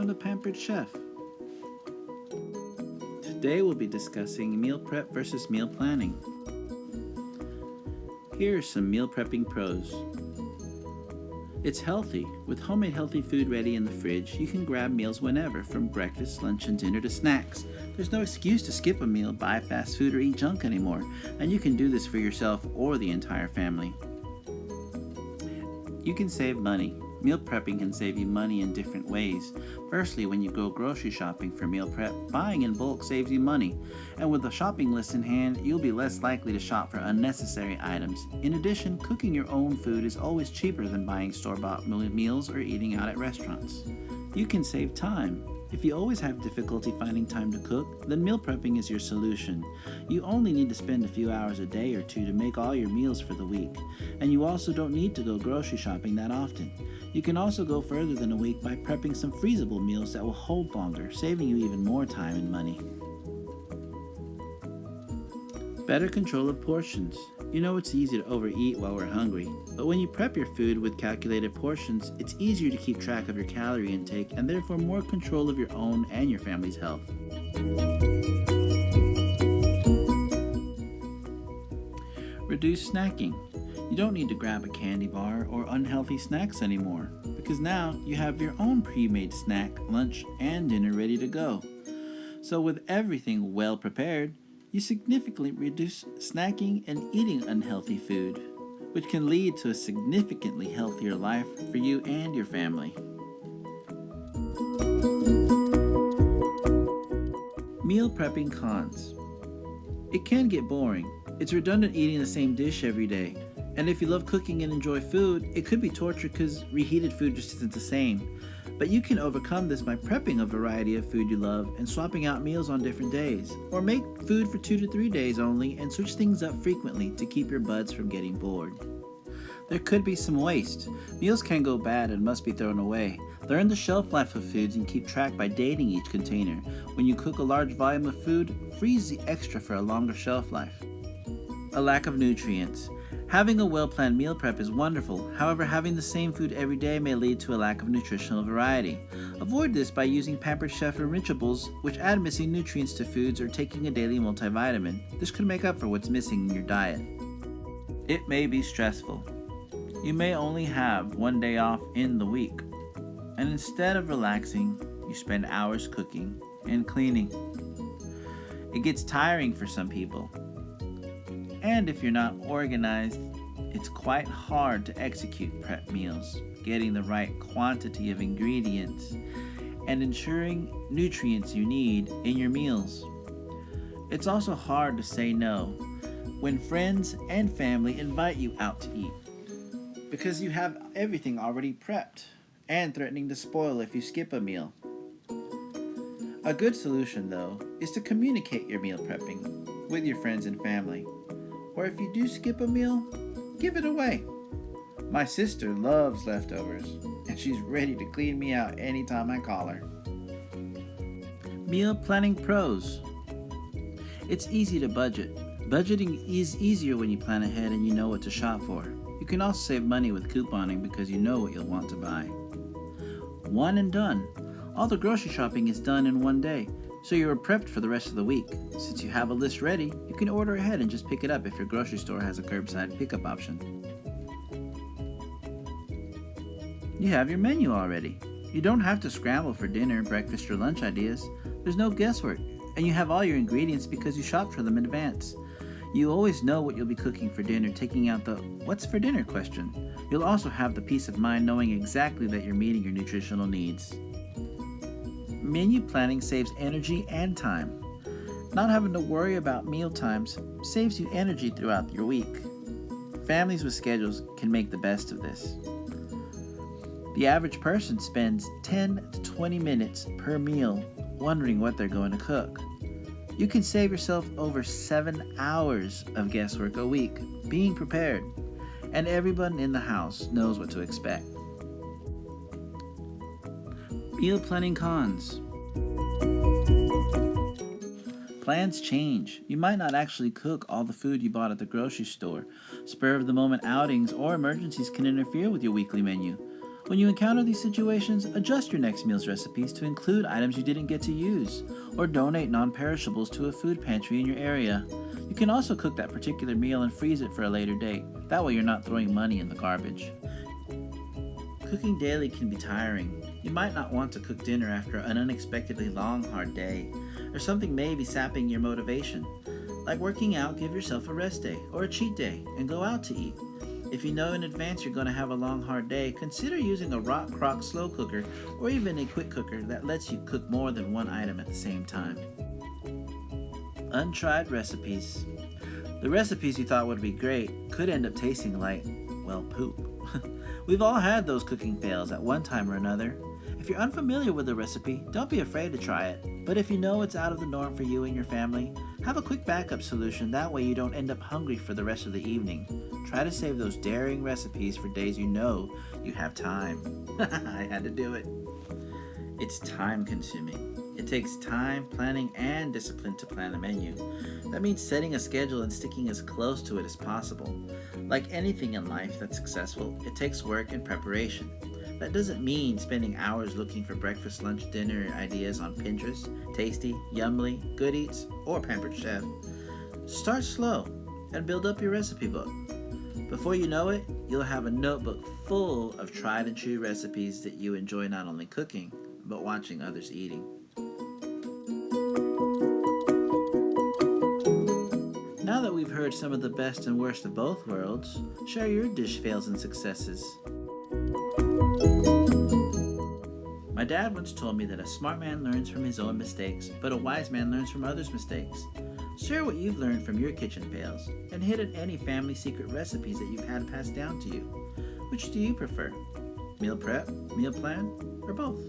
welcome to Pampered Chef. Today we'll be discussing meal prep versus meal planning. Here are some meal prepping pros. It's healthy. With homemade healthy food ready in the fridge, you can grab meals whenever, from breakfast, lunch, and dinner to snacks. There's no excuse to skip a meal, buy fast food, or eat junk anymore, and you can do this for yourself or the entire family. You can save money. Meal prepping can save you money in different ways. Firstly, when you go grocery shopping for meal prep, buying in bulk saves you money. And with a shopping list in hand, you'll be less likely to shop for unnecessary items. In addition, cooking your own food is always cheaper than buying store-bought meals or eating out at restaurants. You can save time. If you always have difficulty finding time to cook, then meal prepping is your solution. You only need to spend a few hours a day or two to make all your meals for the week. And you also don't need to go grocery shopping that often. You can also go further than a week by prepping some freezable meals that will hold longer, saving you even more time and money. Better control of portions. You know it's easy to overeat while we're hungry, but when you prep your food with calculated portions, it's easier to keep track of your calorie intake and therefore more control of your own and your family's health. Reduce snacking. You don't need to grab a candy bar or unhealthy snacks anymore, because now you have your own pre-made snack, lunch, and dinner ready to go. So with everything well prepared, you significantly reduce snacking and eating unhealthy food, which can lead to a significantly healthier life for you and your family. Meal prepping cons. It can get boring. It's redundant eating the same dish every day. And if you love cooking and enjoy food, it could be torture because reheated food just isn't the same. But you can overcome this by prepping a variety of food you love and swapping out meals on different days. Or make food for 2 to 3 days only and switch things up frequently to keep your buds from getting bored. There could be some waste. Meals can go bad and must be thrown away. Learn the shelf life of foods and keep track by dating each container. When you cook a large volume of food, freeze the extra for a longer shelf life. A lack of nutrients. Having a well-planned meal prep is wonderful. However, having the same food every day may lead to a lack of nutritional variety. Avoid this by using Pampered Chef Enrichables, which add missing nutrients to foods, or taking a daily multivitamin. This could make up for what's missing in your diet. It may be stressful. You may only have one day off in the week, and instead of relaxing, you spend hours cooking and cleaning. It gets tiring for some people. And if you're not organized, it's quite hard to execute prep meals, getting the right quantity of ingredients, and ensuring nutrients you need in your meals. It's also hard to say no when friends and family invite you out to eat, because you have everything already prepped and threatening to spoil if you skip a meal. A good solution, though, is to communicate your meal prepping with your friends and family. Or if you do skip a meal, give it away. My sister loves leftovers, and she's ready to clean me out anytime I call her. Meal planning pros. It's easy to budget. Budgeting is easier when you plan ahead and you know what to shop for. You can also save money with couponing because you know what you'll want to buy. One and done. All the grocery shopping is done in one day, so you are prepped for the rest of the week. Since you have a list ready, you can order ahead and just pick it up if your grocery store has a curbside pickup option. You have your menu already. You don't have to scramble for dinner, breakfast, or lunch ideas. There's no guesswork, and you have all your ingredients because you shopped for them in advance. You always know what you'll be cooking for dinner, taking out the "what's for dinner" question. You'll also have the peace of mind knowing exactly that you're meeting your nutritional needs. Menu planning saves energy and time. Not having to worry about meal times saves you energy throughout your week. Families with schedules can make the best of this. The average person spends 10 to 20 minutes per meal wondering what they're going to cook. You can save yourself over 7 hours of guesswork a week being prepared, and everyone in the house knows what to expect. Meal planning cons. Plans change. You might not actually cook all the food you bought at the grocery store. Spur-of-the-moment outings or emergencies can interfere with your weekly menu. When you encounter these situations, adjust your next meal's recipes to include items you didn't get to use, or donate non-perishables to a food pantry in your area. You can also cook that particular meal and freeze it for a later date. That way you're not throwing money in the garbage. Cooking daily can be tiring. You might not want to cook dinner after an unexpectedly long, hard day, or something may be sapping your motivation. Like working out, give yourself a rest day or a cheat day and go out to eat. If you know in advance you're going to have a long, hard day, consider using a Rock Crock slow cooker or even a quick cooker that lets you cook more than one item at the same time. Untried recipes. The recipes you thought would be great could end up tasting like, well, poop. We've all had those cooking fails at one time or another. If you're unfamiliar with a recipe, don't be afraid to try it. But if you know it's out of the norm for you and your family, have a quick backup solution. That way you don't end up hungry for the rest of the evening. Try to save those daring recipes for days you know you have time. I had to do it. It's time consuming. It takes time, planning, and discipline to plan a menu. That means setting a schedule and sticking as close to it as possible. Like anything in life that's successful, it takes work and preparation. That doesn't mean spending hours looking for breakfast, lunch, dinner ideas on Pinterest, Tasty, Yummly, Good Eats, or Pampered Chef. Start slow and build up your recipe book. Before you know it, you'll have a notebook full of tried and true recipes that you enjoy not only cooking, but watching others eating. Now that we've heard some of the best and worst of both worlds, share your dish fails and successes. My dad once told me that a smart man learns from his own mistakes, but a wise man learns from others' mistakes. Share what you've learned from your kitchen fails, and hit at any family secret recipes that you've had passed down to you. Which do you prefer? Meal prep, meal plan, or both?